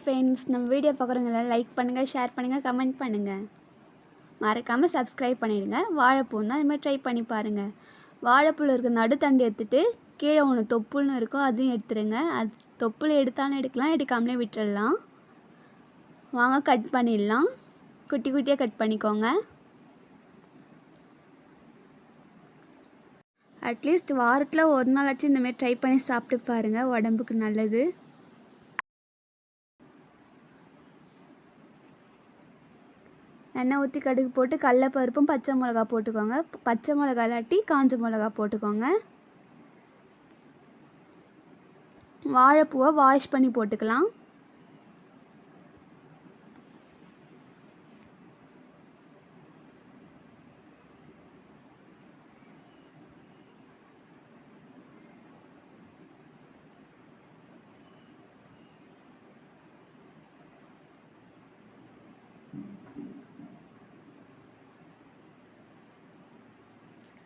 Friends, நம்ம video பார்க்குறவங்க like பண்ணுங்கள், ஷேர் பண்ணுங்கள், கமெண்ட் பண்ணுங்கள். மறக்காமல் சப்ஸ்கிரைப் பண்ணிடுங்க. வாழைப்பூ தான் அது மாதிரி ட்ரை பண்ணி பாருங்கள். வாழைப்பூவில் இருக்க நடுத்தண்டு எடுத்துகிட்டு கீழே ஒன்று தொப்புள்னு இருக்கும், அதையும் எடுத்துடுங்க. அது தொப்புள் எடுத்தாலும் எடுக்கலாம், எடுக்காமலே விட்டுடலாம். வாங்க கட் பண்ணிடலாம். குட்டி குட்டியாக கட் பண்ணிக்கோங்க. அட்லீஸ்ட் வாரத்தில் ஒரு நாளாச்சும் இந்தமாரி ட்ரை பண்ணி சாப்பிட்டு பாருங்கள், உடம்புக்கு நல்லது. எண்ணெய் ஊற்றி கடுகு போட்டு கடலைப்பருப்பும் பச்சை மிளகா போட்டுக்கோங்க. பச்சை மிளகா இல்லாட்டி காஞ்ச மிளகா போட்டுக்கோங்க. வாழைப்பூவை வாஷ் பண்ணி போட்டுக்கலாம்.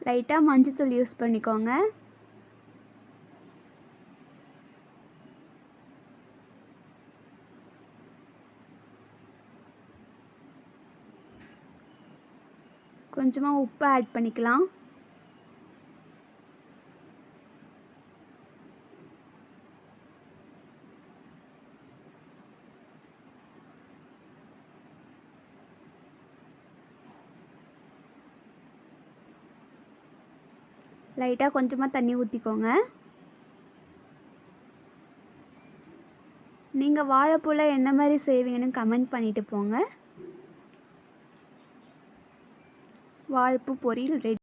லைட்டாக மஞ்சத்தூள் யூஸ் பண்ணிக்கோங்க. கொஞ்சமாக உப்பு ஆட் பண்ணிக்கலாம். லைட்டாக கொஞ்சமாக தண்ணி ஊற்றிக்கோங்க. நீங்கள் வாழைப்பூவில் என்ன மாதிரி செய்வீங்கன்னு கமெண்ட் பண்ணிவிட்டு போங்க. வாழைப்பூ பொரியல் ரெடி.